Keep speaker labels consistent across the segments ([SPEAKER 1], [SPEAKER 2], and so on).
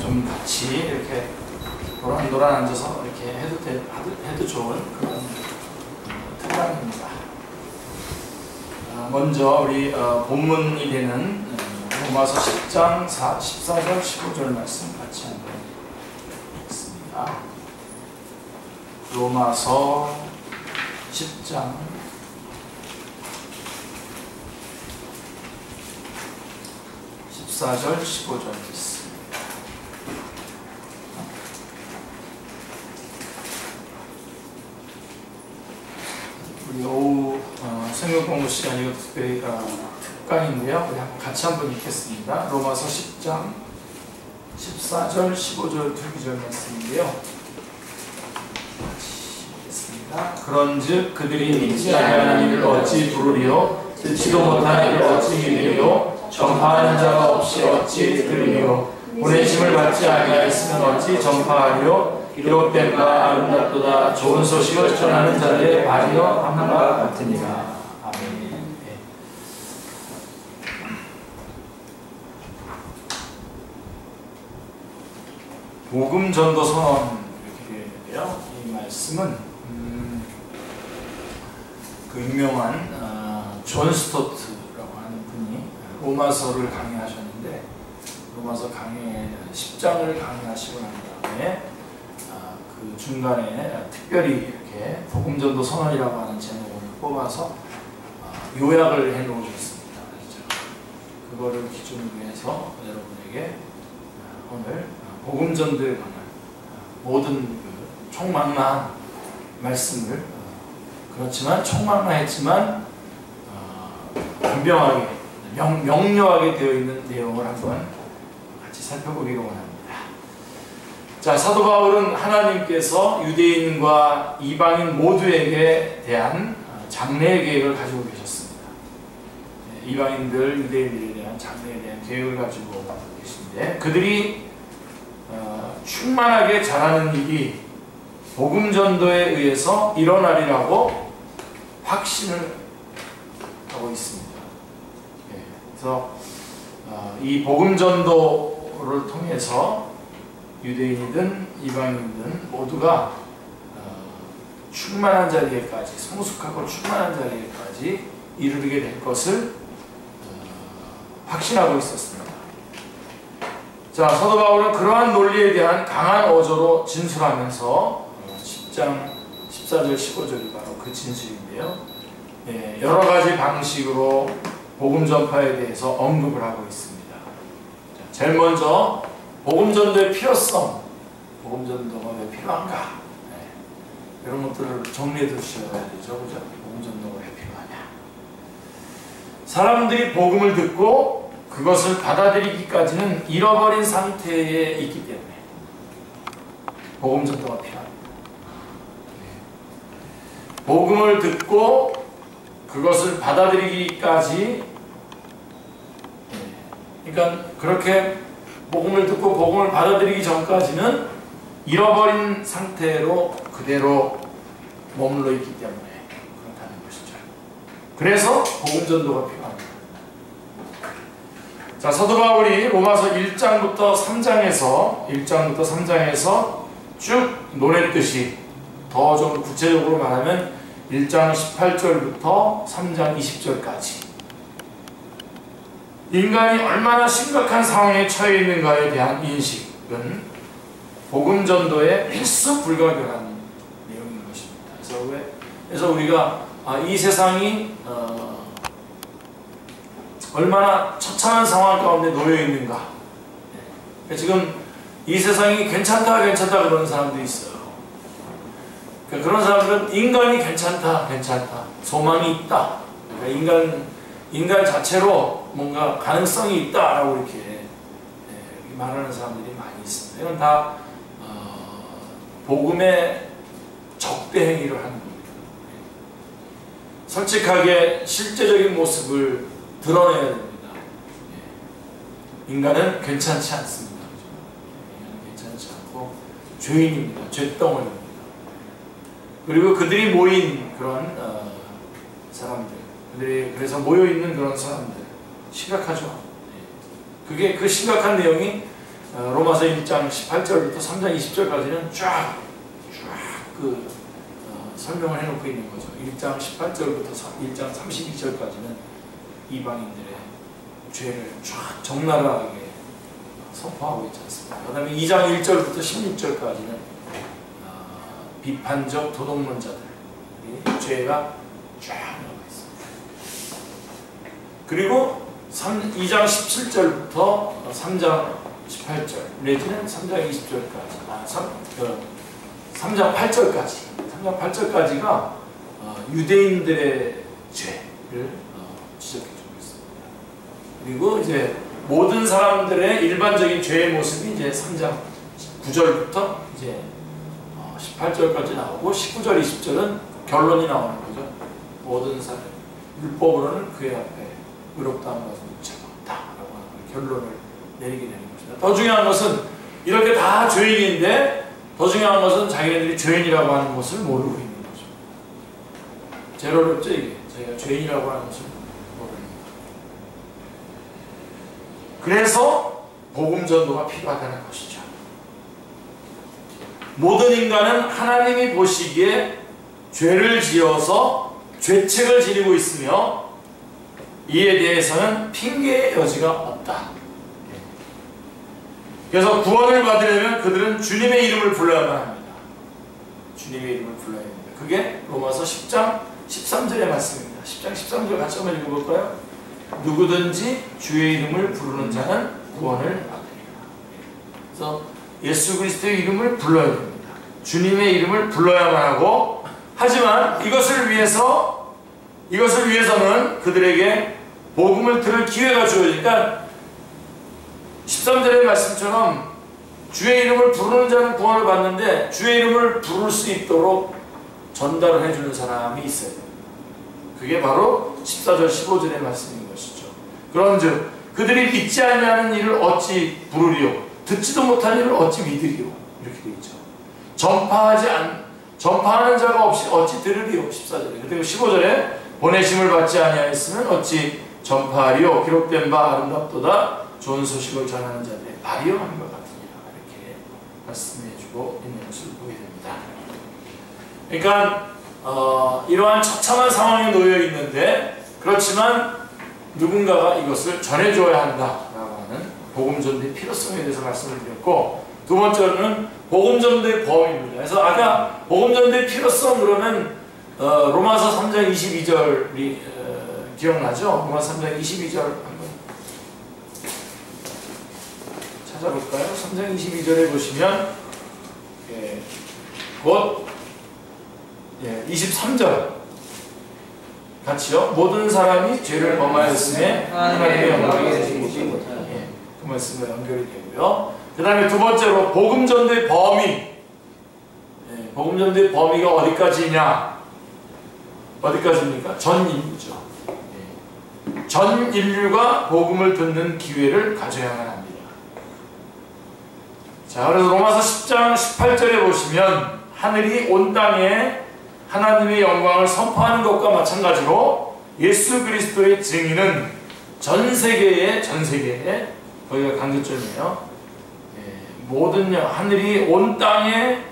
[SPEAKER 1] 좀 같이 이렇게 도란도란 앉아서 이렇게 해도 좋은 그런 특강입니다. 먼저 우리 본문이 되는 로마서 10장 14절 15절 말씀 같이 한번 읽겠습니다. 로마서 10장 14절 15절 있습니다. 우리 오후 성경 공부 시간이고 특별히 특강인데요. 우리 같이 한번 읽겠습니다. 로마서 10장 14절 15절 두 구절 말씀인데요. 같이 읽겠습니다. 그런즉 그들이 믿지 아니하는 이를 어찌 부르리요? 듣지도 못하는 이를 어찌 믿으리요? 전파하는 자가 없이 어찌 들으리요? 보내심을 받지 아니하였으면 어찌 전파하리요? 기록된 바 아름답도다. 좋은 소식을 전하는 자들의 발이여 함과 같으니라. 아멘. 네. 복음 전도 선언 이렇게 되어 있는데요. 이 말씀은 그 유명한 존 스토트라고 하는 분이 로마서를 강의하셨는데, 로마서 강의 10장을 강의하시고 난 다음에 그 중간에 특별히 이렇게 복음 전도 선언이라고 하는 제목을 뽑아서 요약을 해 놓으셨습니다. 그거를 기준으로 해서 여러분에게 오늘 복음 전도에 관한 모든 그 총망라한 말씀을, 그렇지만 총망라했지만 분명하게 명료하게 되어 있는 내용을 한번 같이 살펴보기로 원합니다. 자, 사도 바울은 하나님께서 유대인과 이방인 모두에게 대한 장래의 계획을 가지고 계셨습니다. 이방인들, 유대인들에 대한 장래에 대한 계획을 가지고 계신데, 그들이 충만하게 자라는 일이 복음 전도에 의해서 일어나리라고 확신을 하고 있습니다. 그래서 이 복음 전도를 통해서 유대인이든 이방인이든 모두가 충만한 자리에까지, 성숙하고 충만한 자리에까지 이르게 될 것을 확신하고 있었습니다. 자, 사도 바울은 그러한 논리에 대한 강한 어조로 진술하면서 10장 14절 15절이 바로 그 진술인데요. 여러 가지 방식으로 복음 전파에 대해서 언급을 하고 있습니다. 자, 제일 먼저 복음 전도의 필요성, 복음 전도가 왜 필요한가? 이런 것들을 정리해 두셔야 되죠. 그죠? 복음 전도가 왜 필요하냐? 사람들이 복음을 듣고 그것을 받아들이기까지는 잃어버린 상태에 있기 때문에 복음 전도가 필요합니다. 복음을 듣고 그것을 받아들이기까지, 그러니까 그렇게 복음을 듣고 복음을 받아들이기 전까지는 잃어버린 상태로 그대로 머물러 있기 때문에 그렇다는 것이죠. 그래서 복음 전도가 필요합니다. 자, 사도 바울이 로마서 1장부터 3장에서 쭉 논했듯이, 더 좀 구체적으로 말하면 1장 18절부터 3장 20절까지 인간이 얼마나 심각한 상황에 처해 있는가에 대한 인식은 복음 전도의 필수 불가결한 내용인 것입니다. 그래서 우리가 이 세상이 얼마나 처참한 상황 가운데 놓여 있는가. 지금 이 세상이 괜찮다 그러는 사람도 있어요. 그런 사람들은 인간이 괜찮다, 소망이 있다, 인간 자체로 뭔가 가능성이 있다라고 이렇게 말하는 사람들이 많이 있습니다. 이건 다 복음의 적대 행위를 하는 겁니다. 솔직하게 실제적인 모습을 드러내야 됩니다. 인간은 괜찮지 않습니다. 인간은 괜찮지 않고 죄인입니다. 죄덩어리입니다. 그리고 그들이 모인 그런 사람들, 그들이 그래서 모여 있는 그런 사람들, 심각하죠. 그게 그 심각한 내용이 로마서 1장 18절부터 3장 20절까지는 쫙 설명을 해놓고 있는 거죠. 1장 18절부터 1장 32절까지는 이방인들의 죄를 쫙 적나라하게 선포하고 있지 않습니까? 그 다음에 2장 1절부터 16절까지는 비판적 도덕론자들의 죄가 쫙 나와 있습니다. 그리고 2장 17절부터 3장 18절 내지는 3장 20절까지 3장 8절까지 3장 8절까지가 유대인들의 죄를 지적해주고 있습니다. 그리고 이제 모든 사람들의 일반적인 죄의 모습이 이제 3장 9절부터 이제 18절까지 나오고 19절, 20절은 결론이 나오는 거죠. 모든 사람 율법으로는 그의 앞에 의롭다는 것은 죄가 없다라고 하는 결론을 내리게 되는 것입니다. 더 중요한 것은 이렇게 다 죄인인데 더 중요한 것은 자기네들이 죄인이라고 하는 것을 모르고 있는 거죠. 제일 어렵죠 이게. 저희가 죄인이라고 하는 것을 모르는 거죠. 그래서 복음 전도가 필요하다는 것이죠. 모든 인간은 하나님이 보시기에 죄를 지어서 죄책을 지니고 있으며 이에 대해서는 핑계의 여지가 없다. 그래서 구원을 받으려면 그들은 주님의 이름을 불러야만 합니다. 주님의 이름을 불러야 합니다. 그게 로마서 10장 13절의 말씀입니다. 10장 13절 같이 한번 읽어볼까요? 누구든지 주의 이름을 부르는 자는 구원을 받으리라. 그래서 예수 그리스도의 이름을 불러야 됩니다. 주님의 이름을 불러야만 하고, 하지만 이것을 위해서는 그들에게 복음을 들을 기회가 주어지니까 13절의 말씀처럼 주의 이름을 부르는 자는 구원을 받는데 주의 이름을 부를 수 있도록 전달을 해주는 사람이 있어야 됩니다. 그게 바로 14절 15절의 말씀인 것이죠. 그런즉 그들이 믿지 아니하는 일을 어찌 부르리요, 듣지도 못한 일을 어찌 믿으리요, 이렇게 되어 있죠. 전파하는 자가 없이 어찌 들으리요, 14절에. 그리고 15절에 보내심을 받지 아니하였으면 어찌 전파하리요, 기록된 바 아름답도다 좋은 소식을 전하는 자들의 발이요 하는 것 같으니라. 이렇게 말씀해주고 있는 것을 보게 됩니다. 그러니까 이러한 처참한 상황에 놓여 있는데, 그렇지만 누군가가 이것을 전해줘야 한다라고 하는 복음전도의 필요성에 대해서 말씀을 드렸고, 두 번째로는 복음전도의 범위입니다. 그래서 아까 복음전도의 필요성 그러면 로마서 3장 22절이 기억나죠? 로마서 3장 22절 한번 찾아볼까요? 3장 22절에 보시면 곧 23절 같이요. 모든 사람이 죄를 범하였음에 하나님의 영광이 되지 못하니, 그 말씀과 연결이 되고요. 그 다음에 두 번째로 복음전도의 범위. 복음전도의 범위가 어디까지냐? 어디까지입니까? 전 인류죠. 전 인류가 복음을 듣는 기회를 가져야만 합니다. 자, 그래서 로마서 10장 18절에 보시면 하늘이 온 땅에 하나님의 영광을 선포하는 것과 마찬가지로 예수 그리스도의 증인은 전 세계에 거기가 강조점이에요. 모든 하늘이 온 땅에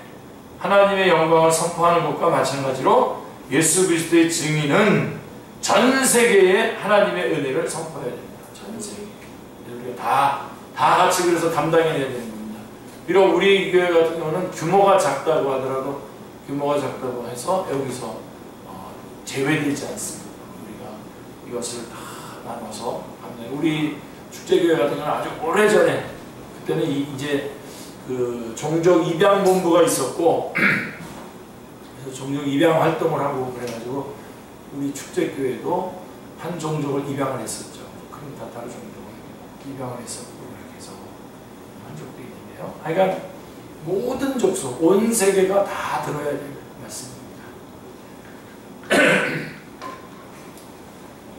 [SPEAKER 1] 하나님의 영광을 선포하는 것과 마찬가지로 예수 그리스도의 증인은 전 세계에 하나님의 은혜를 선포해야 됩니다. 전 세계. 우리가 다 같이 그래서 감당해야 되는 겁니다. 비록 우리 교회 같은 경우는 규모가 작다고 하더라도 규모가 작다고 해서 여기서 제외되지 않습니다. 우리가 이것을 다 나눠서 우리 축제교회 같은 경우는 아주 오래전에, 그때는 이제 그 종족 입양 본부가 있었고 그래서 종족 입양 활동을 하고 그래가지고 우리 축제교회도 한 종족을 입양을 했었죠. 크림타타르 종족을 입양을 했었고 이렇게 해서 한족들이 있는데요. 하여간 모든 족속, 온 세계가 다 들어야 될 말씀입니다.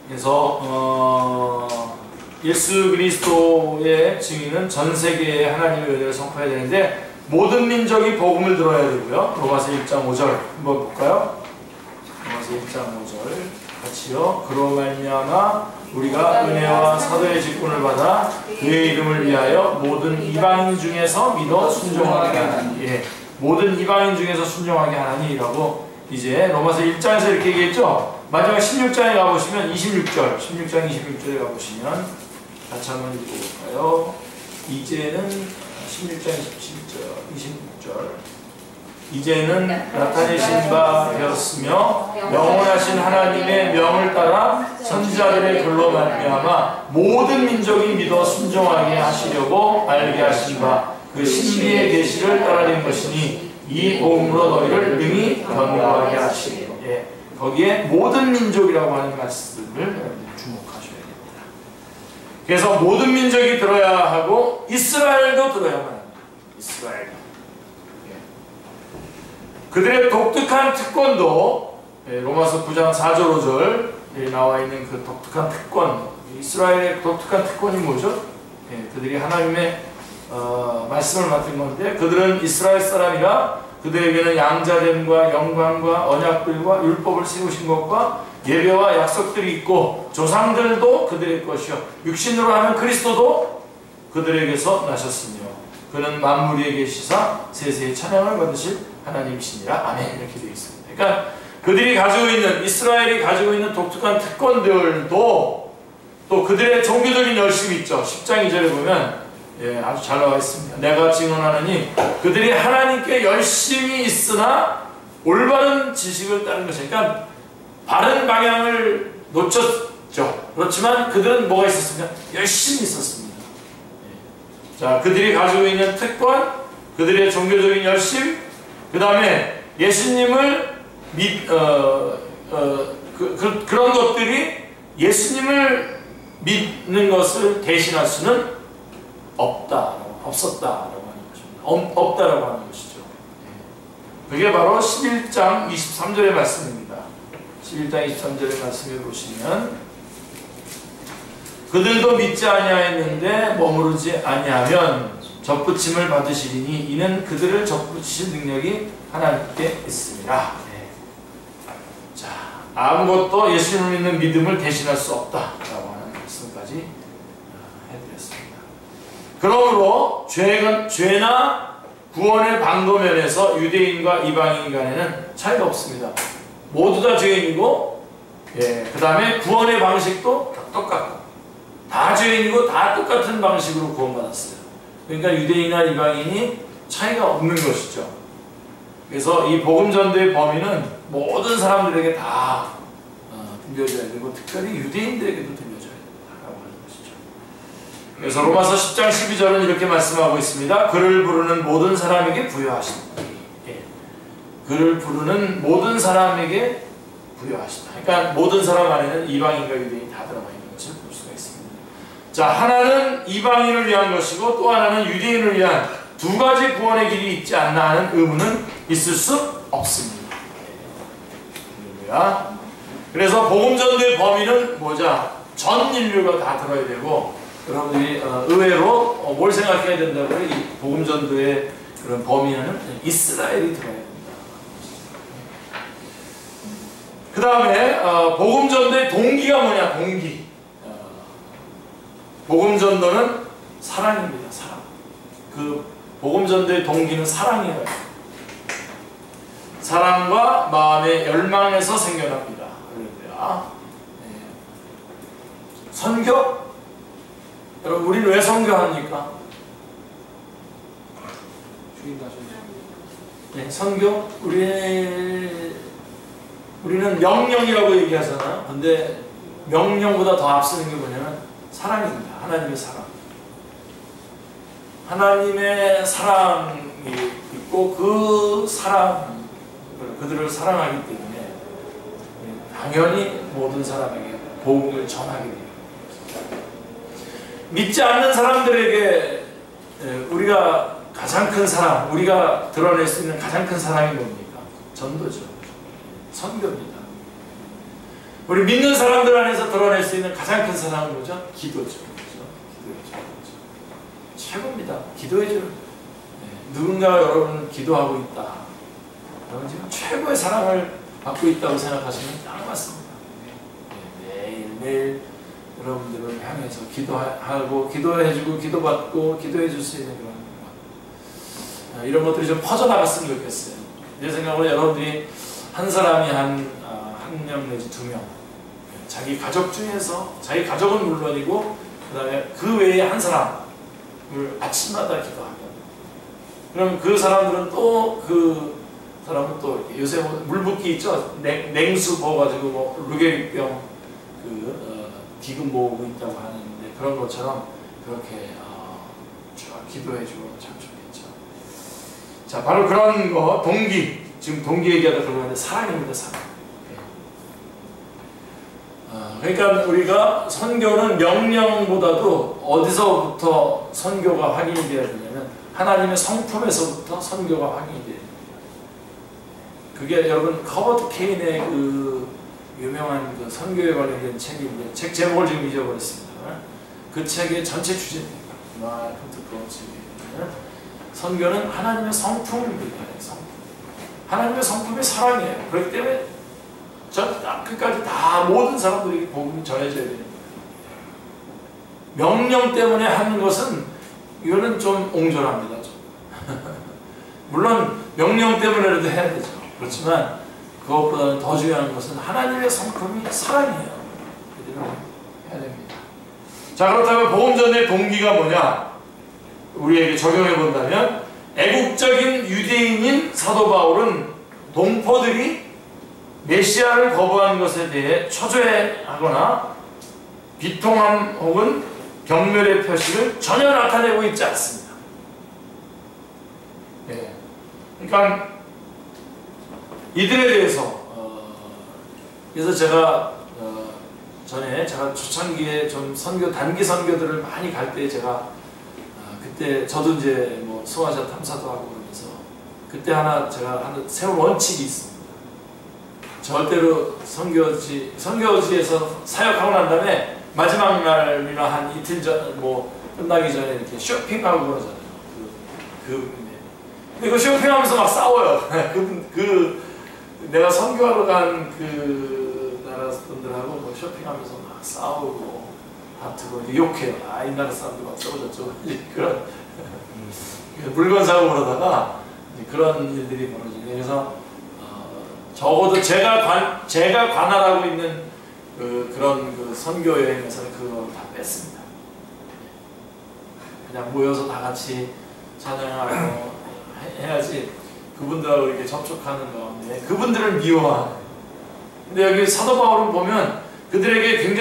[SPEAKER 1] 그래서 예수 그리스도의 증인은 전 세계에 하나님의 은혜를 선포해야 되는데 모든 민족이 복음을 들어야 되고요. 로마서 1장 5절 한번 볼까요? 로마서 1장 5절 같이요. 그로 말미암아 우리가 은혜와 사도의 직분을 받아 그의 이름을 위하여 모든 이방인 중에서 믿어 순종하게 하나니. 예, 모든 이방인 중에서 순종하게 하나니라고 이제 로마서 1장에서 이렇게 얘기했죠. 마지막 16장에 가보시면 26절, 16장 26절에 가보시면 같이 한번 읽어볼까요? 이제는 16장 26절 이제는 나타내신 바 되었으며 영원하신 하나님의 명을 따라 선지자들의 글로 말미암아 모든 민족이 믿어 순종하게 하시려고 알게 하신 바 그 신비의 계시를 따라낸 것이니 이 복음으로 너희를 능히 견고하게 하시리요. 예, 거기에 모든 민족이라고 하는 말씀을 주목하셔야 됩니다. 그래서 모든 민족이 들어야 하고 이스라엘도 들어야만 합니다. 이스라엘도. 그들의 독특한 특권도 로마서 9장 4절 5절 나와 있는 그 독특한 특권, 이스라엘의 독특한 특권이 뭐죠? 그들이 하나님의 말씀을 맡은 건데, 그들은 이스라엘 사람이라 그들에게는 양자됨과 영광과 언약들과 율법을 세우신 것과 예배와 약속들이 있고 조상들도 그들의 것이요 육신으로 하는 그리스도도 그들에게서 나셨으며 그는 만물에 계시사 세세의 찬양을 받으실 하나님이시니라. 아멘. 이렇게 되어 있습니다. 그러니까 그들이 가지고 있는, 이스라엘이 가지고 있는 독특한 특권들도 또 그들의 종교적인 열심이 있죠. 10장 2절에 보면 아주 잘 나와 있습니다. 내가 증언하느니 그들이 하나님께 열심히 있으나 올바른 지식을 따른 것이니까, 그러니까 바른 방향을 놓쳤죠. 그렇지만 그들은 뭐가 있었습니까? 열심히 있었습니다. 자, 그들이 가지고 있는 특권, 그들의 종교적인 열심, 그 다음에 예수님을 그런 것들이 예수님을 믿는 것을 대신할 수는 없었다라고 하는 것입니다. 없다라고 하는 것이죠. 그게 바로 11장 23절의 말씀입니다. 11장 23절의 말씀을 보시면 그들도 믿지 아니하였는데 머무르지 아니하면 접붙임을 받으시리니 이는 그들을 접붙이실 능력이 하나님께 있습니다. 자, 아무것도 예수님을 믿는 믿음을 대신할 수 없다라고 하는 말씀까지 해드렸습니다. 그러므로 죄나 구원의 방도면에서 유대인과 이방인 간에는 차이가 없습니다. 모두 다 죄인이고, 그 다음에 구원의 방식도 똑같고, 다 죄인이고 다 똑같은 방식으로 구원받았어요. 그러니까 유대인이나 이방인이 차이가 없는 것이죠. 그래서 이 복음 전도의 범위는 모든 사람들에게 다 들려줘야 되고, 특별히 유대인들에게도 들려줘야 된다라고 하는 것이죠. 그래서 로마서 10장 12절은 이렇게 말씀하고 있습니다. 그를 부르는 모든 사람에게 부여하신다. 그를 부르는 모든 사람에게 부여하신다. 그러니까 모든 사람 안에는 이방인과 유대인이 다 들어가 있는 것을 볼 수가 있습니다. 자, 하나는 이방인을 위한 것이고 또 하나는 유대인을 위한 두 가지 구원의 길이 있지 않나 하는 의문은 있을 수 없습니다. 그래서 복음 전도의 범위는 뭐죠? 전 인류가 다 들어야 되고, 여러분들이 의외로 뭘 생각해야 된다고요? 이 복음 전도의 그런 범위는 이스라엘이 들어야 됩니다. 그 다음에 복음 전도의 동기가 뭐냐? 동기. 복음 전도는 사랑입니다. 사랑. 그 복음 전도의 동기는 사랑이에요. 사랑과 마음의 열망에서 생겨납니다. 선교? 여러분, 우리는 왜 선교합니까? 선교? 우리는 명령이라고 얘기하잖아요. 근데 명령보다 더 앞서는 게 뭐냐면 사랑입니다. 하나님의 사랑. 하나님의 사랑이 있고 그 사랑, 그들을 사랑하기 때문에 당연히 모든 사람에게 복음을 전하게 됩니다. 믿지 않는 사람들에게 우리가 가장 큰 사랑, 우리가 드러낼 수 있는 가장 큰 사랑이 뭡니까? 전도죠. 선교입니다. 우리 믿는 사람들 안에서 드러낼 수 있는 가장 큰 사랑은 뭐죠? 기도죠. 기도죠. 최고입니다. 기도해줘요. 누군가가 여러분을 기도하고 있다. 여러분 지금 최고의 사랑을 받고 있다고 생각하시면 딱 맞습니다. 매일매일 여러분들을 향해서 기도하고 기도해주고 기도받고 기도해줄 수 있는 그런 것, 이런 것들이 좀 퍼져나갔으면 좋겠어요. 내 생각으로 여러분들이 한 사람이 한 명 내지 2명, 자기 가족 중에서, 자기 가족은 물론이고 그 다음에 그 외에 한 사람을 아침마다 기도하면, 그럼 그 사람들은 또 그 사람은 또 요새 물 붓기 있죠? 냉수 부어가지고 뭐 루게릭병 기금 모으고 있다고 하는데, 그런 것처럼 그렇게 쭉 기도해주고 참 좋겠죠. 자, 바로 그런 거, 동기, 지금 동기 얘기하다 그러는데 사랑입니다. 사랑. 그러니까 우리가 선교는 명령보다도 어디서부터 선교가 확인이 되어야 되냐면 하나님의 성품에서부터 선교가 확인이 돼야 됩니다. 그게 여러분 허버트 케인의 그 유명한 그 선교에 관련된 책인데, 책 제목을 지금 잊어버렸습니다. 그 책의 전체 주제입니다. 두꺼운 책이에요. 선교는 하나님의 성품입니다. 하나님의 성품이 사랑이에요. 그렇기 때문에 전 끝까지 다 모든 사람들에게 복음이 전해져야 됩니다. 명령 때문에 하는 것은 이거는 좀 옹졸합니다. 좀. 물론 명령 때문에라도 해야 되죠. 그렇지만 그것보다는 더 중요한 것은 하나님의 성품이 사랑이에요. 해야 됩니다. 자, 그렇다면 복음 전의 동기가 뭐냐? 우리에게 적용해 본다면, 애국적인 유대인인 사도 바울은 동포들이 메시아를 거부한 것에 대해 초조해하거나 비통함 혹은 경멸의 표시를 전혀 나타내고 있지 않습니다. 예. 그러니까 이들에 대해서 그래서 제가 전에 제가 초창기에 좀 선교, 단기 선교들을 많이 갈 때 제가 그때 저도 이제 뭐 소아시아 탐사도 하고 그러면서 그때 제가 세운 원칙이 있습니다. 절대로 선교지에서 사역하고 난 다음에 마지막 날이나 한 이틀 전, 뭐 끝나기 전에 이렇게 쇼핑하고 그러잖아요. 근데 그 쇼핑하면서 막 싸워요. 내가 선교하러 간 그 나라 분들하고 뭐 쇼핑하면서 막 싸우고 다투고 욕해요. 이 나라 사람들 막 저러저러 그런 물건 사고 그러다가 그런 일들이 벌어지고, 그래서 적어도 제가 관할하고 있는 그런 선교 여행에서는 그걸 다 뺐습니다. 그냥 모여서 다 같이 찬양하고 해야지 그분들하고 이렇게 접촉하는 가운데 그분들을 미워하는. 근데 여기 사도 바울은 보면 그들에게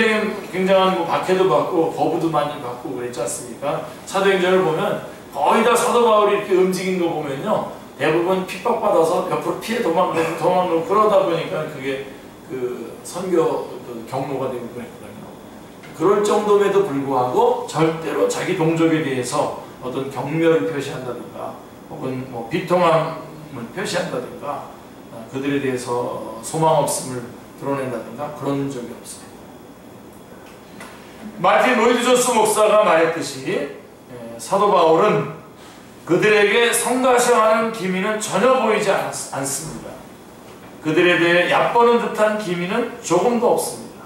[SPEAKER 1] 굉장한 뭐 박해도 받고 거부도 많이 받고 그랬지 않습니까? 사도행전을 보면 거의 다 사도 바울이 이렇게 움직인 거 보면요, 대부분 핍박받아서 옆으로 피해 도망가고 그러다 보니까 그게 그 선교 경로가 되고 그랬거든요. 그럴 정도에도 불구하고 절대로 자기 동족에 대해서 어떤 경멸을 표시한다든가 혹은 뭐 비통함을 표시한다든가 그들에 대해서 소망 없음을 드러낸다든가 그런 적이 없어요. 마틴 로이드 존스 목사가 말했듯이 사도 바울은 그들에게 성가셔하는 기미는 전혀 보이지 않습니다. 그들에 대해 얕보는 듯한 기미는 조금도 없습니다.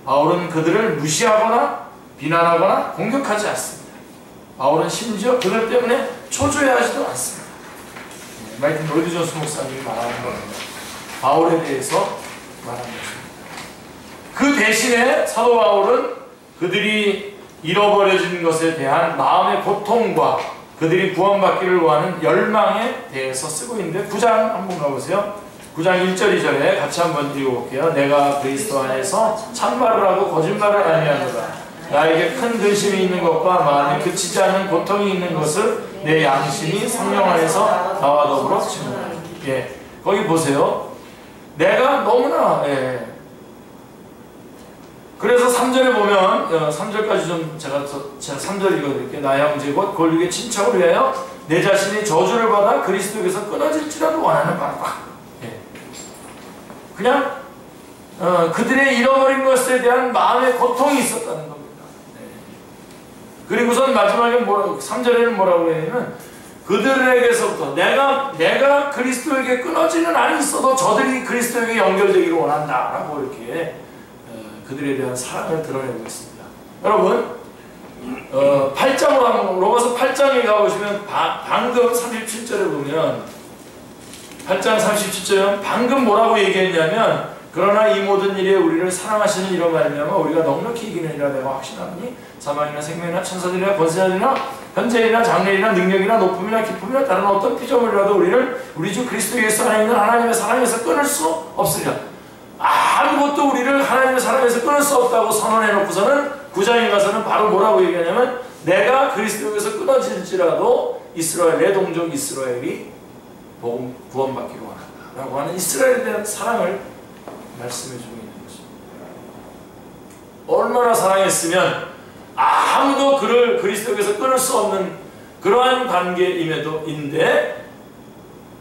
[SPEAKER 1] 바울은 그들을 무시하거나 비난하거나 공격하지 않습니다. 바울은 심지어 그들 때문에 초조해하지도 않습니다. 마틴 로이드 존스 목사님이 말하는 겁니다. 바울에 대해서 말하는 것입니다. 그 대신에 사도 바울은 그들이 잃어버려진 것에 대한 마음의 고통과 그들이 구원받기를 원하는 열망에 대해서 쓰고 있는데, 9장 한번 가보세요. 9장 1절 2절에 같이 한번 읽어볼게요. 내가 그리스도 안에서 참말을 하고 거짓말을 아니하노라. 나에게 큰 근심이 있는 것과 마음에 그치지 않는 고통이 있는 것을 내 양심이 성령 안에서 나와 더불어 증언하리. 예, 거기 보세요. 내가 너무나 그래서 3절에 보면 3절까지 좀 제가 3절 읽어드릴게요. 나 형제 곧 골육의 친척을 위하여 내 자신이 저주를 받아 그리스도에게서 끊어질지라도 원하는 바다. 예. 그냥 그들의 잃어버린 것에 대한 마음의 고통이 있었다는 겁니다. 네. 그리고선 마지막에 3절에는 뭐라고 해냐면 그들에게서부터 내가 그리스도에게 끊어지는 안이 있어도 저들이 그리스도에게 연결되기를 원한다 라고 이렇게 그들에 대한 사랑을 드러내고 있습니다. 여러분 8장으로 한번 로마서 8장에 가보시면 방금 37절에 보면 8장 37절에 방금 뭐라고 얘기했냐면 그러나 이 모든 일에 우리를 사랑하시는 이로 말미암아 우리가 넉넉히 이기느니라 내가 확신하노니 사망이나 생명이나 천사들이나 권세자들이나 현재이나 장래이나 능력이나 높음이나 기쁨이나 다른 어떤 피조물이라도 우리를 우리 주 그리스도 예수 안에 있는 하나님의 사랑에서 끊을 수 없으리라. 아무것도 우리를 하나님의 사랑에서 끊을 수 없다고 선언해놓고서는 9장에 가서는 바로 뭐라고 얘기하냐면 내가 그리스도에서 끊어질지라도 이스라엘 내 동족 이스라엘이 구원받기로 원한다 라고 하는 이스라엘에 대한 사랑을 말씀해주고 있는 것입니다. 얼마나 사랑했으면 아무도 그를 그리스도에서 끊을 수 없는 그러한 관계임에도인데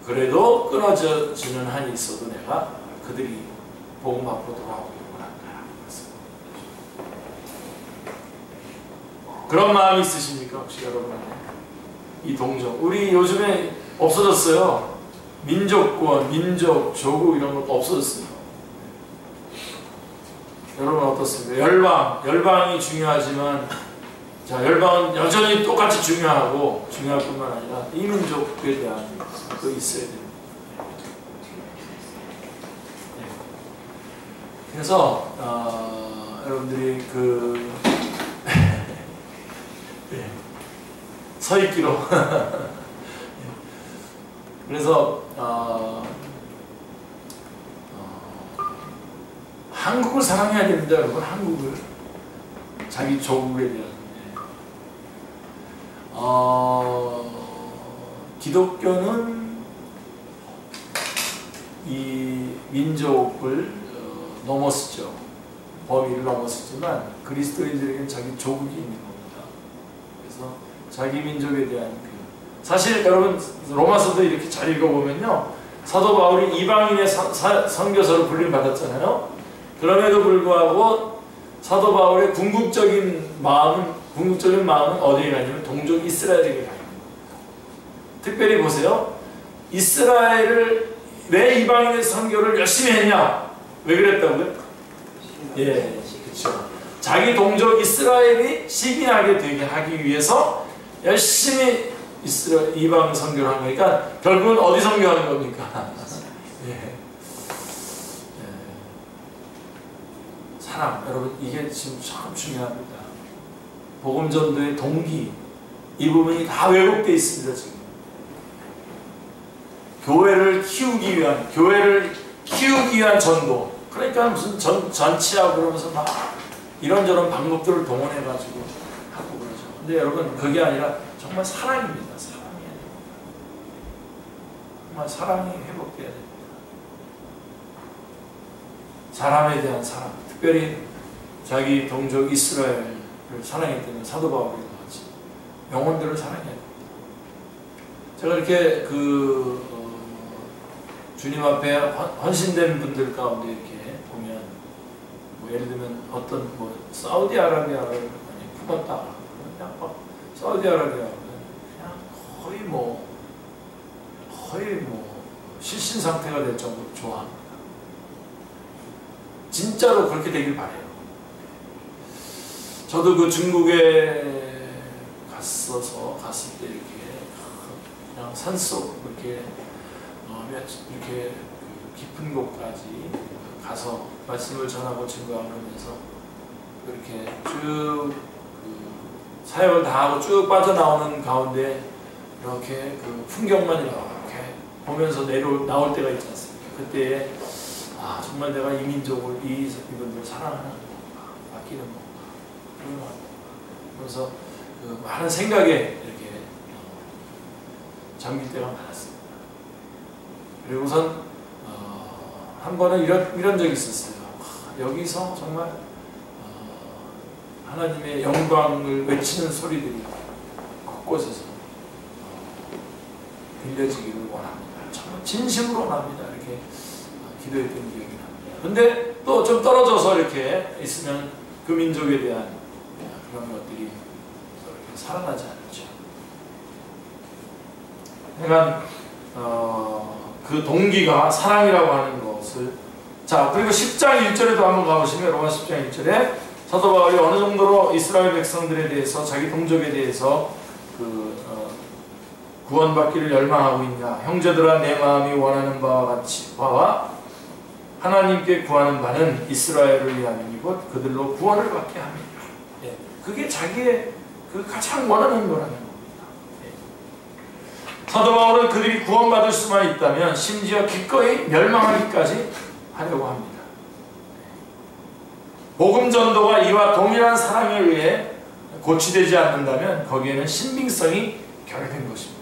[SPEAKER 1] 그래도 끊어지는 한이 있어도 내가 그들이 복음 앞으로 돌아오기를 원한다라고 했습니다. 그런 마음이 있으십니까? 혹시 여러분? 이 동정 우리 요즘에 없어졌어요. 민족권, 민족, 조국 이런 것도 없어졌어요. 여러분 어떻습니까? 열방이 중요하지만 자 열방은 여전히 똑같이 중요하고 중요할 뿐만 아니라 이 민족에 대한 그 있어야 됩니다. 그래서 여러분들이 그 서 있기로 그래서 한국을 사랑해야 됩니다, 여러분. 한국을 자기 조국에 대한 기독교는 이 민족을 넘었죠. 범위를 넘었지만 그리스도인들에게는 자기 조국이 있는 겁니다. 그래서 자기 민족에 대한 사실 여러분 로마서도 이렇게 잘 읽어보면요 사도 바울이 이방인의 선교사로 불림받았잖아요. 그럼에도 불구하고 사도 바울의 궁극적인 마음은 어디에 가냐면 동족 이스라엘에게 가 있는 겁니다. 특별히 보세요. 이스라엘을 왜 이방인의 선교를 열심히 했냐? 왜 그랬다고요? 예, 그렇죠. 자기 동족 이스라엘이 시기하게 되게 하기 위해서 열심히 이방 선교를 한 거니까 결국은 어디 선교하는 겁니까? 예. 사랑, 여러분 이게 지금 참 중요합니다. 복음전도의 동기 이 부분이 다 왜곡되어 있습니다. 지금 교회를 키우기 위한 전도. 그러니까 무슨 전치하고 그러면서 막 이런저런 방법들을 동원해가지고 하고 그러죠. 근데 여러분 그게 아니라 정말 사랑입니다. 사랑해야 됩니다. 정말 사랑이 회복돼야 됩니다. 사람에 대한 사랑, 특별히 자기 동족 이스라엘을 사랑했던 사도 바울과 같이 영혼들을 사랑해야 됩니다. 제가 이렇게 주님 앞에 헌신된 분들 가운데 이렇게 보면 뭐 예를 들면 어떤 사우디아라비아를 많이 품었다. 그냥 막 사우디아라비아는 그냥 거의 실신 상태가 될 정도로 좋아합니다. 진짜로 그렇게 되길 바래요. 저도 그 중국에 갔을 때 이렇게 그냥 산속 이렇게 깊은 곳까지 가서 말씀을 전하고 증거하면서 이렇게 쭉 사역을 다 하고 쭉 빠져나오는 가운데 이렇게 그 풍경만 이렇게 보면서 나올 때가 있지 않습니까? 그때 정말 내가 이 민족을 이분들을 사랑하는 건가, 아끼는 건가 그러면서 그 많은 생각에 이렇게 잠길 때가 많았습니다. 그리고선 한 번은 이런 적이 있었어요. 여기서 정말 하나님의 영광을 외치는 소리들이 곳곳에서 들려지기를 원합니다. 정말 진심으로 원합니다. 이렇게 기도했던 기억이 납니다. 근데 또 좀 떨어져서 이렇게 있으면 그 민족에 대한 그런 것들이 살아나지 않죠. 그러니까 그 동기가 사랑이라고 하는 것을 그리고 10장 1절에도 한번 가보시면 로마 10장 1절에 사도 바울이 어느 정도로 이스라엘 백성들에 대해서 자기 동족에 대해서 구원받기를 열망하고 있냐. 형제들아 내 마음이 원하는 바와 같이 바와 하나님께 구하는 바는 이스라엘을 위함이니 곧 그들로 구원을 받게 합니다. 예, 그게 자기의 가장 원하는 거라는 겁니다. 예. 사도 바울은 그들이 구원받을 수만 있다면 심지어 기꺼이 멸망하기까지 하려고 합니다. 복음 전도가 이와 동일한 사랑에 의해 고치되지 않는다면 거기에는 신빙성이 결여된 것입니다.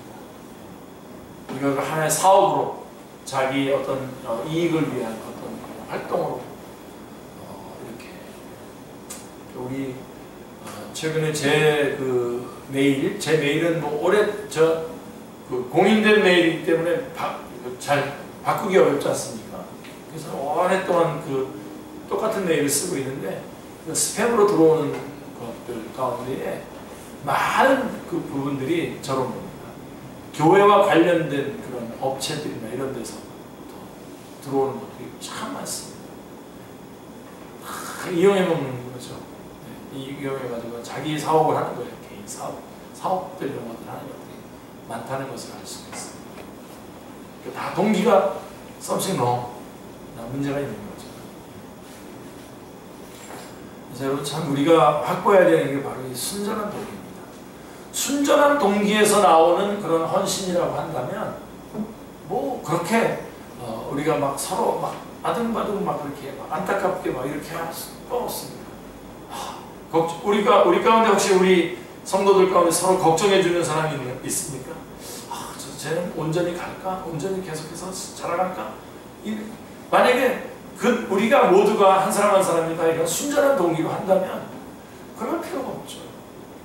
[SPEAKER 1] 이걸 하나의 사업으로 자기 어떤 이익을 위한 어떤 활동으로 이렇게 우리 최근에 제 메일은 뭐 오래 공인된 메일이기 때문에 잘 바꾸기 어렵지 않습니까? 그래서 오랫동안 똑같은 메일을 쓰고 있는데 스팸으로 들어오는 것들 가운데 많은 그 부분들이 저런 겁니다. 교회와 관련된 그런 업체들이나 이런 데서 들어오는 것들이 참 많습니다. 이용해 먹는 거죠. 네, 이용해가지고 자기 사업을 하는 거예요. 개인 사업들 이런 것들 하는 것들이 많다는 것을 알 수가 있습니다. 다 동기가 something wrong, 문제가 있는 거죠. 그래서 여러분 참 우리가 확보해야 되는 게 바로 이 순전한 동기입니다. 순전한 동기에서 나오는 그런 헌신이라고 한다면 뭐 그렇게 우리가 막 서로 막 아등바등 막 그렇게 막 안타깝게 막 이렇게 할 수가 없습니다. 우리 가운데 혹시 우리 성도들 가운데 서로 걱정해주는 사람이 있습니까? 쟤는 온전히 갈까? 온전히 계속해서 자라갈까? 만약에 우리가 모두가 한 사람 한 사람이 다 이런 순전한 동기로 한다면 그럴 필요가 없죠.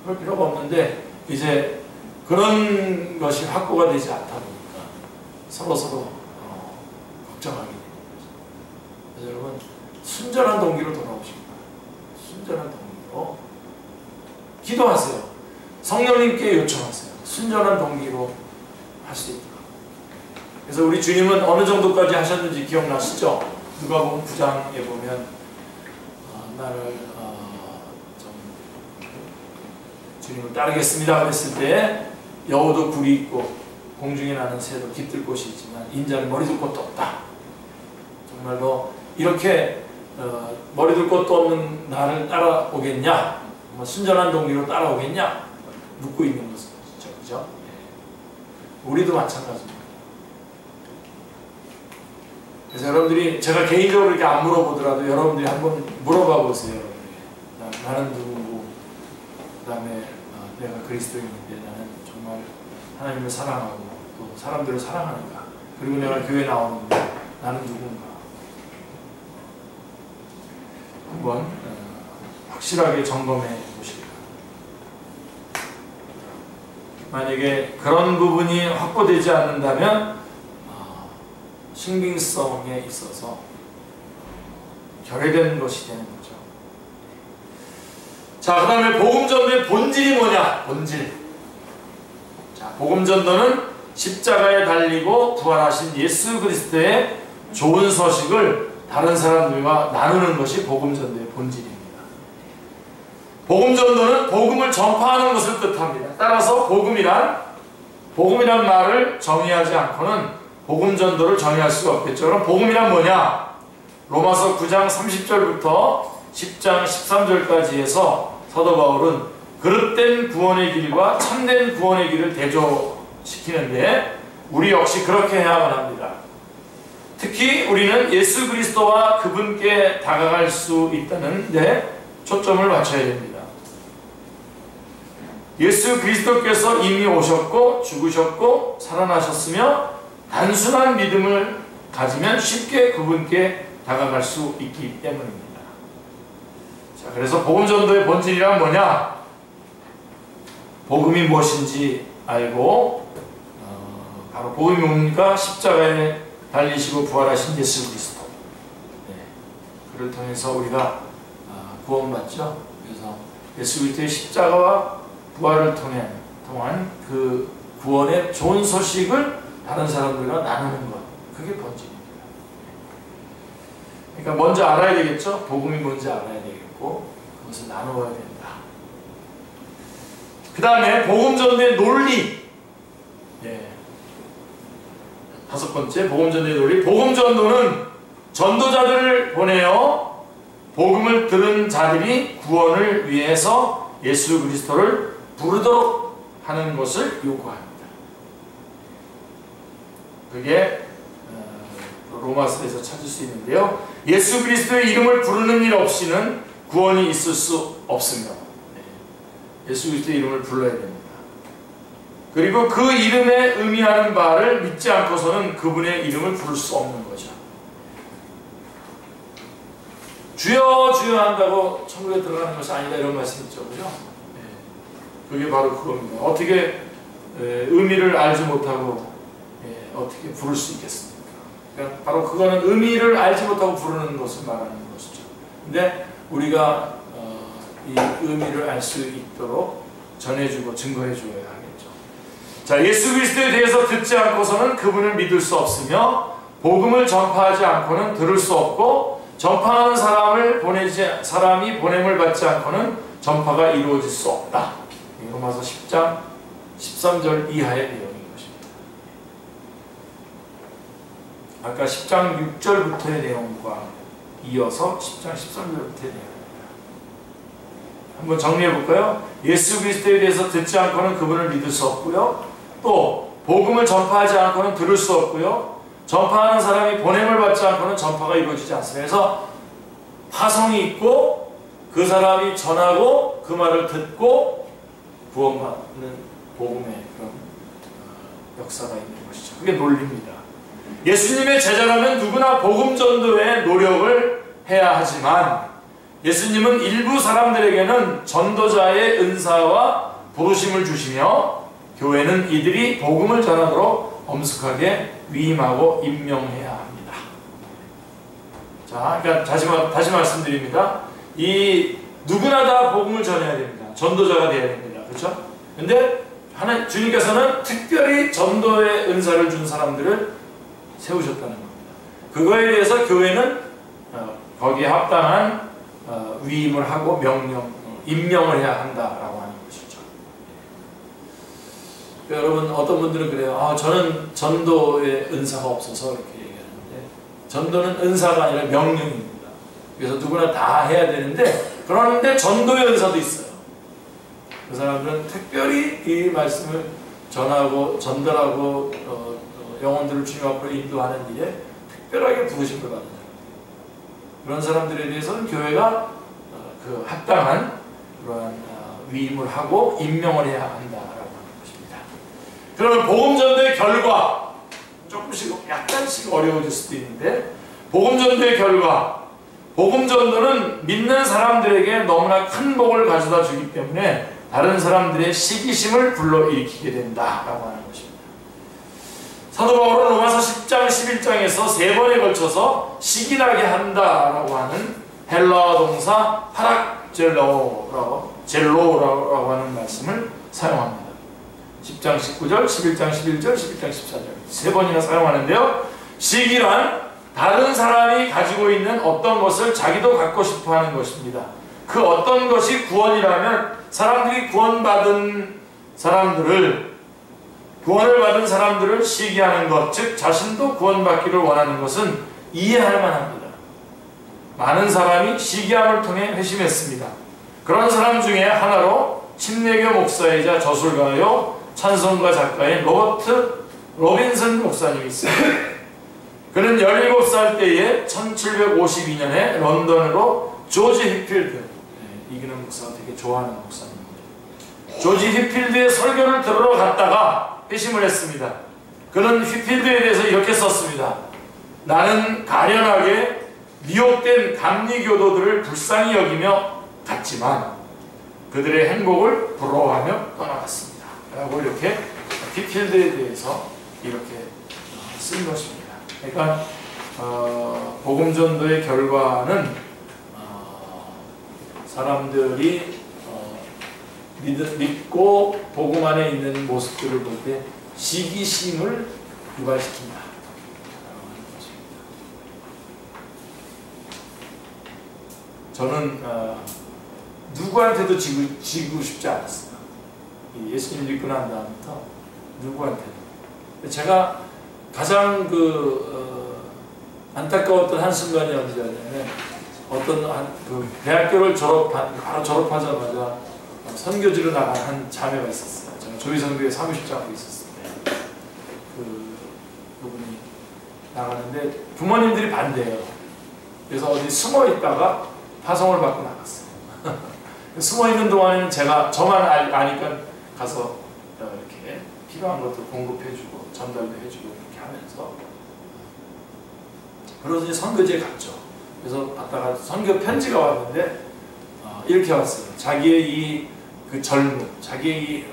[SPEAKER 1] 그럴 필요가 없는데 이제 그런 것이 확보가 되지 않다 보니까 서로 걱정하게 되는 거죠. 그래서 여러분 순전한 동기로 돌아오십니다. 순전한 동기로 기도하세요. 성령님께 요청하세요. 순전한 동기로 할 수 있도록. 그래서 우리 주님은 어느 정도까지 하셨는지 기억나시죠? 누가복음 9장에 보면 나를 주님을 따르겠습니다 그랬을 때 여우도 굴이 있고 공중에 나는 새도 깃들 곳이 있지만 인자는 머리 둘 곳도 없다. 정말로 이렇게 머리 둘 곳도 없는 나를 따라오겠냐? 순전한 동기로 따라오겠냐? 묻고 있는 것이죠. 그죠? 우리도 마찬가지입니다. 그래서 여러분들이 제가 개인적으로 이렇게 안 물어보더라도 여러분들이 한번 물어봐 보세요. 나는 누구고, 그 다음에 내가 그리스도인인데 나는 정말 하나님을 사랑하고 또 사람들을 사랑하는가, 그리고 내가 교회 나오는데 나는 누군가 한번 확실하게 점검해 보시기 바랍니다. 만약에 그런 부분이 확보되지 않는다면 신빙성에 있어서 결여된 것이 되는 거죠. 자, 그 다음에 복음전도의 본질이 뭐냐? 본질. 자, 복음전도는 십자가에 달리고 부활하신 예수 그리스도의 좋은 소식을 다른 사람들과 나누는 것이 복음전도의 본질입니다. 복음전도는 복음을 전파하는 것을 뜻합니다. 따라서 복음이란 말을 정의하지 않고는 복음전도를 정의할 수가 없겠죠. 그럼 복음이란 뭐냐? 로마서 9장 30절부터 10장 13절까지 해서 사도 바울은 그릇된 구원의 길과 참된 구원의 길을 대조시키는데 우리 역시 그렇게 해야만 합니다. 특히 우리는 예수 그리스도와 그분께 다가갈 수 있다는 데 초점을 맞춰야 됩니다. 예수 그리스도께서 이미 오셨고 죽으셨고 살아나셨으며 단순한 믿음을 가지면 쉽게 그분께 다가갈 수 있기 때문입니다. 자, 그래서 복음전도의 본질이란 뭐냐? 복음이 무엇인지 알고 바로 복음이 뭡니까? 십자가에 달리시고 부활하신 예수 그리스도. 네. 그를 통해서 우리가 구원받죠. 그래서 예수 그리스도의 십자가와 부활을 통한 그 구원의 좋은 소식을 다른 사람들과 나누는 것, 그게 본질입니다. 그러니까 먼저 알아야 되겠죠. 복음이 뭔지 알아야 되겠고, 그것을 나누어야 된다. 그 다음에 복음전도의 논리. 예. 5번째, 복음전도의 논리. 복음전도는 전도자들을 보내어 복음을 들은 자들이 구원을 위해서 예수 그리스도를 부르도록 하는 것을 요구합니다. 그게 로마서에서 찾을 수 있는데요. 예수 그리스도의 이름을 부르는 일 없이는 구원이 있을 수 없으며 예수 그리스도의 이름을 불러야 됩니다. 그리고 그 이름에 의미하는 바를 믿지 않고서는 그분의 이름을 부를 수 없는 거죠. 주여 주여 한다고 천국에 들어가는 것이 아니다, 이런 말씀 있죠. 그죠? 그게 바로 그겁니다. 어떻게 의미를 알지 못하고 어떻게 부를 수 있겠습니까? 그러니까 바로 그거는 의미를 알지 못하고 부르는 것을 말하는 것이죠. 근데 우리가 이 의미를 알 수 있도록 전해주고 증거해 줘야 하겠죠. 자, 예수 그리스도에 대해서 듣지 않고서는 그분을 믿을 수 없으며 복음을 전파하지 않고는 들을 수 없고 전파하는 사람이 보냄을 받지 않고는 전파가 이루어질 수 없다. 로마서 10장 13절 이하의 내용인 것입니다. 아까 10장 6절부터의 내용과 이어서 10장 13절부터의 내용입니다. 한번 정리해 볼까요? 예수 그리스도에 대해서 듣지 않고는 그분을 믿을 수 없고요. 또 복음을 전파하지 않고는 들을 수 없고요. 전파하는 사람이 보냄을 받지 않고는 전파가 이루어지지 않습니다. 그래서 파송이 있고 그 사람이 전하고 그 말을 듣고 구원받는 복음의 그런 역사가 있는 것이죠. 그게 논리입니다. 예수님의 제자라면 누구나 복음 전도에 노력을 해야 하지만 예수님은 일부 사람들에게는 전도자의 은사와 부르심을 주시며 교회는 이들이 복음을 전하도록 엄숙하게 위임하고 임명해야 합니다. 자, 그러니까 다시 말씀드립니다. 이 누구나 다 복음을 전해야 됩니다. 전도자가 되어야 됩니다. 그렇죠? 근데 주님께서는 특별히 전도의 은사를 준 사람들을 세우셨다는 겁니다. 그거에 대해서 교회는 거기에 합당한 위임을 하고 임명을 해야 한다라고 하는 것이죠. 여러분, 어떤 분들은 그래요. 저는 전도의 은사가 없어서 이렇게 얘기하는데, 전도는 은사가 아니라 명령입니다. 그래서 누구나 다 해야 되는데, 그런데 전도의 은사도 있어요. 그 사람들은 특별히 이 말씀을 전하고 전달하고 영혼들을 주님 앞으로 인도하는 일에 특별하게 부르심을 받는 사람. 그런 사람들에 대해서는 교회가 그 합당한 그러한 위임을 하고 임명을 해야 한다라고 하는 것입니다. 그러면 복음 전도의 결과, 조금씩 약간씩 어려워질 수도 있는데, 복음 전도의 결과, 복음 전도는 믿는 사람들에게 너무나 큰 복을 가져다 주기 때문에 다른 사람들의 시기심을 불러일으키게 된다라고 하는 것입니다. 사도 바울은 로마서 10장 11장에서 3번에 걸쳐서 시기나게 한다라고 하는 헬라어 동사 파락젤로라고 하는 말씀을 사용합니다. 10장 19절, 11장 11절, 11장 14절 3번이나 사용하는데요. 시기란 다른 사람이 가지고 있는 어떤 것을 자기도 갖고 싶어 하는 것입니다. 그 어떤 것이 구원이라면 사람들이 구원을 받은 사람들을 시기하는 것, 즉 자신도 구원받기를 원하는 것은 이해할 만합니다. 많은 사람이 시기함을 통해 회심했습니다. 그런 사람 중에 하나로 침례교 목사이자 저술가요 찬송가 작가인 로버트 로빈슨 목사님이 있습니다. 그는 17살 때에 1752년에 런던으로 조지 휘필드, 이기는 목사가 되게 좋아하는 목사입니다. 조지 휘필드의 설교를 들으러 갔다가 회심을 했습니다. 그는 휘필드에 대해서 이렇게 썼습니다. 나는 가련하게 미혹된 감리교도들을 불쌍히 여기며 갔지만 그들의 행복을 부러워하며 떠나갔습니다. 라고 이렇게 휘필드에 대해서 이렇게 쓴 것입니다. 그러니까 복음전도의 결과는 사람들이 믿고 복음 안에 있는 모습들을 볼 때 시기심을 유발시킨다. 저는 누구한테도 지고 싶지 않았어요. 예수님 믿고 난 다음부터 누구한테도. 제가 가장 안타까웠던 한순간이 언제였냐면 어떤 대학교를 바로 졸업하자마자 선교지로 나간 한 자매가 있었어요. 제가 조희선교회 사무실장하고 있었을 때 그분이 나가는데 부모님들이 반대해요. 그래서 어디 숨어 있다가 파송을 받고 나갔어요. 숨어 있는 동안에는 저만 아니까 가서 이렇게 필요한 것도 공급해주고 전달도 해주고 이렇게 하면서 그러서 이제 선교지에 갔죠. 그래서 갔다가 선교 편지가 왔는데 이렇게 왔어요. 자기의 자기의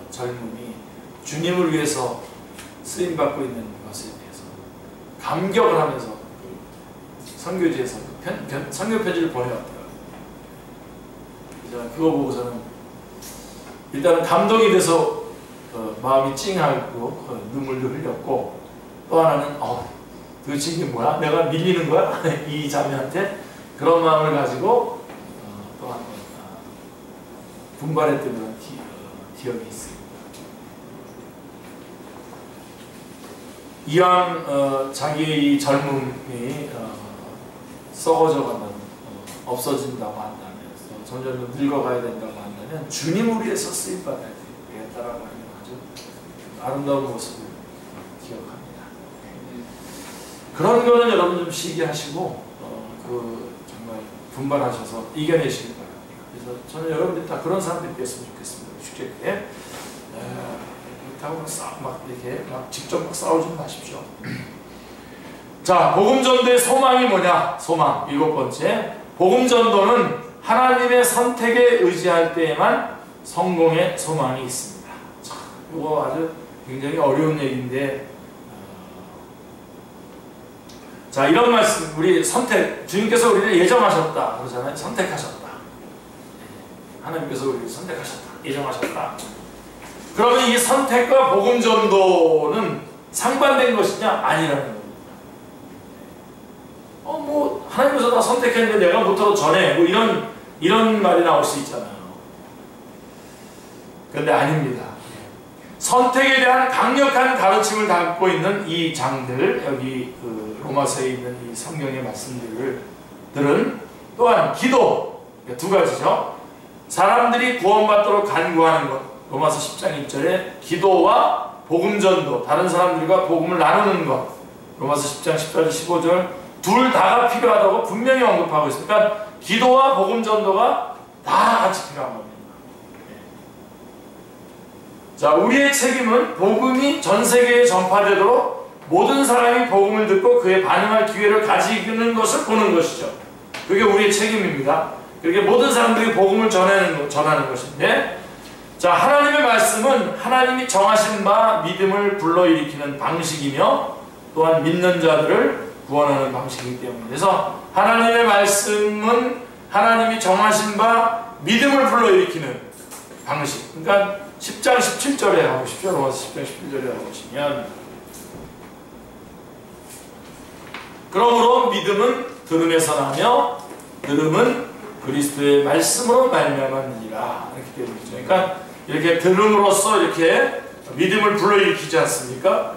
[SPEAKER 1] 젊음이 주님을 위해서 쓰임 받고 있는 것에 대해서 감격을 하면서 선교지에서 선교 편지를 보내왔더라고요. 그래서 그거 보고서는 일단은 감동이 돼서 마음이 찡하고 눈물도 흘렸고, 또 하나는 도대체 이게 뭐야? 내가 밀리는 거야? 이 자매한테? 그런 마음을 가지고 또 한 번 분발했던 그런 기억이 있습니다. 이왕 자기의 이 젊음이 썩어져 간다면, 없어진다고 한다면, 점점 늙어가야 된다고 한다면 주님을 위해서 쓰임받아야 되겠다라고 하는 아주 아름다운 모습을 기억합니다. 그런 거는 여러분 좀 시기하시고 정말 분발하셔서 이겨내시길 바랍니다. 그래서 저는 여러분들이 다 그런 사람들이 됐으면 좋겠습니다. 축제에 그렇다고 이렇게 직접 싸우지 마십시오. 자, 복음전도의 소망이 뭐냐? 소망 7번째, 복음전도는 하나님의 선택에 의지할 때에만 성공의 소망이 있습니다. 이거 아주 굉장히 어려운 얘기인데, 자, 이런 말씀, 우리 주님께서 우리를 예정하셨다 그러잖아요. 선택하셨다. 하나님께서 우리를 선택하셨다, 예정하셨다. 그러면 이 선택과 복음전도는 상반된 것이냐? 아니라는 겁니다. 하나님께서 나 선택했는데 내가 못하러 전해, 이런 말이 나올 수 있잖아요. 그런데 아닙니다. 선택에 대한 강력한 가르침을 담고 있는 이 장들, 여기 로마서에 있는 이 성경의 말씀들은 또한 기도, 두 가지죠. 사람들이 구원받도록 간구하는 것, 로마서 10장 1절에 기도와 복음전도, 다른 사람들과 복음을 나누는 것, 로마서 10장 14절 15절 둘 다가 필요하다고 분명히 언급하고 있습니다. 그러니까 기도와 복음전도가 다 같이 필요한 겁니다. 자, 우리의 책임은 복음이 전 세계에 전파되도록 모든 사람이 복음을 듣고 그에 반응할 기회를 가지는 것을 보는 것이죠. 그게 우리의 책임입니다. 그렇게 모든 사람들이 복음을 전하는 것인데, 자, 하나님의 말씀은 하나님이 정하신 바 믿음을 불러일으키는 방식이며 또한 믿는 자들을 구원하는 방식이기 때문에, 그래서 하나님의 말씀은 하나님이 정하신 바 믿음을 불러일으키는 방식. 그러니까 10장 17절에 가보십시오. 로마서 10장 17절에 가보시면, 그러므로 믿음은 들음에서 나며 들음은 그리스도의 말씀으로 말미암았느니라, 이렇게 되어 있죠. 그러니까 이렇게 들음으로써 이렇게 믿음을 불러일으키지 않습니까?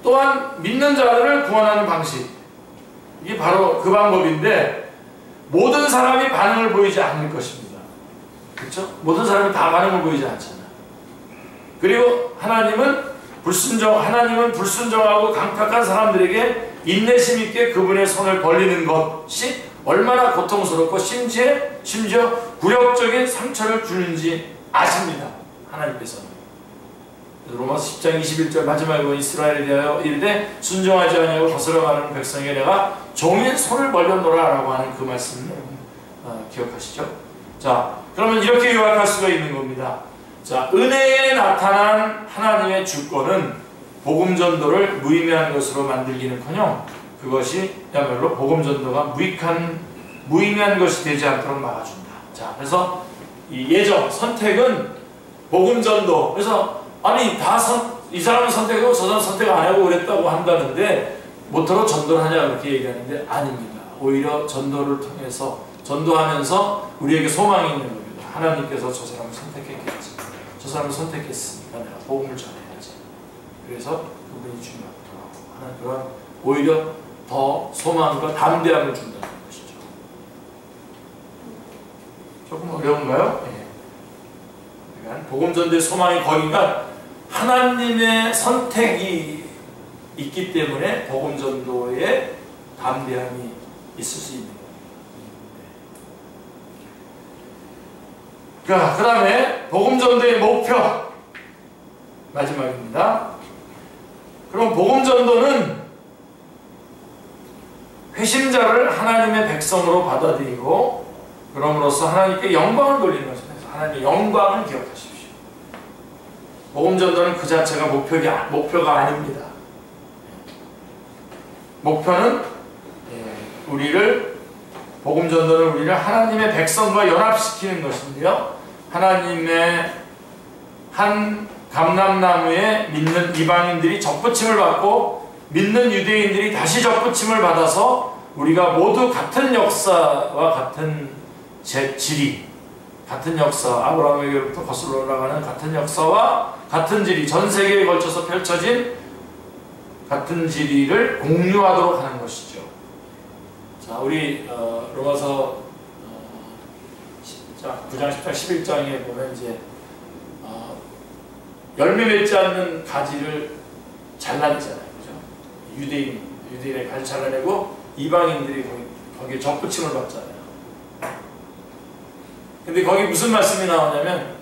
[SPEAKER 1] 또한 믿는 자들을 구원하는 방식, 이게 바로 그 방법인데, 모든 사람이 반응을 보이지 않을 것입니다. 그렇죠? 모든 사람이 다 반응을 보이지 않잖아요. 그리고 하나님은 불순종하고 강팍한 사람들에게 인내심 있게 그분의 손을 벌리는 것이 얼마나 고통스럽고 심지어 굴욕적인 상처를 주는지 아십니다. 하나님께서는. 로마서 10장 21절 마지막에 보면 이스라엘에 대하여 이르되 순종하지 아니하고 거스러가는 백성에게 내가 종일 손을 벌렸노라 라고 하는 그 말씀을 기억하시죠? 자, 그러면 이렇게 요약할 수가 있는 겁니다. 자, 은혜에 나타난 하나님의 주권은 복음전도를 무의미한 것으로 만들기는커녕 그것이야말로 복음전도가 무의미한 것이 되지 않도록 막아준다. 자, 그래서 이 선택은 복음전도, 그래서 아니 이 사람은 선택하고 저 사람은 선택 안 하고 그랬다고 한다는데 모토로 전도를 하냐 그렇게 얘기하는데 아닙니다. 오히려 전도를 통해서 전도하면서 우리에게 소망이 있는 겁니다. 하나님께서 저 사람을 선택했겠지. 저 사람을 선택했으니까 내가 복음을 전해야지. 그래서 그분이 주님 앞으로 하는 그런 오히려 더 소망과 담대함을 준다는 것이죠. 조금 어려운가요? 네. 그러니까 복음 전도의 소망이 거기가 하나님의 선택이 있기 때문에 복음 전도에 담대함이 있을 수 있는 거예요. 그 다음에 복음 전도의 목표 마지막입니다. 그럼 복음 전도는 회심자를 하나님의 백성으로 받아들이고 그럼으로써 하나님께 영광을 돌리는 것입니다. 하나님의 영광을 기억하십시오. 복음 전도는 그 자체가 목표가 아닙니다. 목표는 복음 전도는 우리를 하나님의 백성과 연합시키는 것인데요. 하나님의 한 감람나무에 믿는 이방인들이 접붙임을 받고 믿는 유대인들이 다시 접붙임을 받아서 우리가 모두 같은 역사와 같은 질이, 같은 역사, 아브라함에게부터 거슬러 올라가는 같은 역사와 같은 질이 전 세계에 걸쳐서 펼쳐진 같은 질을 공유하도록 하는 것이죠. 자, 우리 로마서 9장, 10장, 11장에 보면 이제 열매 맺지 않는 가지를 잘라내잖아요. 그죠? 유대인의 가지 잘라내고 이방인들이 거기에 접붙임을 받잖아요. 근데 거기 무슨 말씀이 나오냐면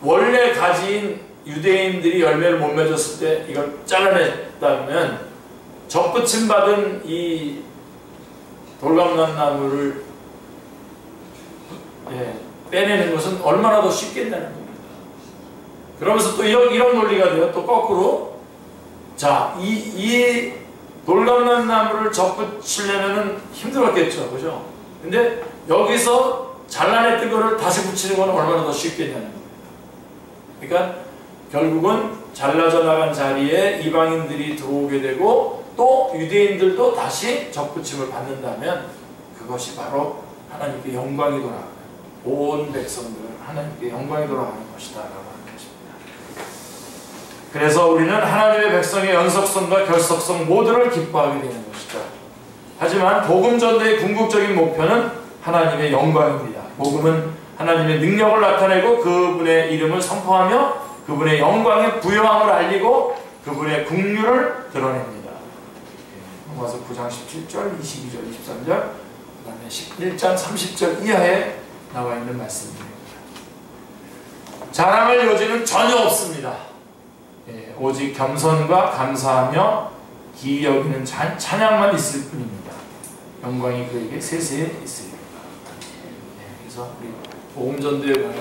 [SPEAKER 1] 원래 가지인 유대인들이 열매를 못 맺었을 때 이걸 잘라냈다면 접붙임 받은 이 돌감람나무를 빼내는 것은 얼마나 더 쉽겠냐는 겁니다. 그러면서 또 이런 논리가 돼요. 또 거꾸로 자, 이 돌감람나무를 접붙이려면 힘들었겠죠. 그죠? 근데 여기서 잘라냈던 거를 다시 붙이는 건 얼마나 더 쉽겠냐는 겁니다. 그러니까 결국은 잘라져 나간 자리에 이방인들이 들어오게 되고 또 유대인들도 다시 접붙임을 받는다면 그것이 바로 하나님께 영광이 돌아가는, 온 백성들 하나님께 영광이 돌아가는 것이다 라고 하는 것입니다. 그래서 우리는 하나님의 백성의 연속성과 결속성 모두를 기뻐하게 되는 것이다. 하지만 복음 전도의 궁극적인 목표는 하나님의 영광입니다. 복음은 하나님의 능력을 나타내고 그분의 이름을 선포하며 그분의 영광의 부요함을 알리고 그분의 국류를 드러냅니다. 로마서 9장 17절, 22절, 23절, 그 다음에 11장 30절 이하에 나와 있는 말씀입니다. 자랑할 여지는 전혀 없습니다. 오직 겸손과 감사하며 기이 여기는 찬양만 있을 뿐입니다. 영광이 그에게 세세에 있으리라. 그래서 우리 복음 전도에 관한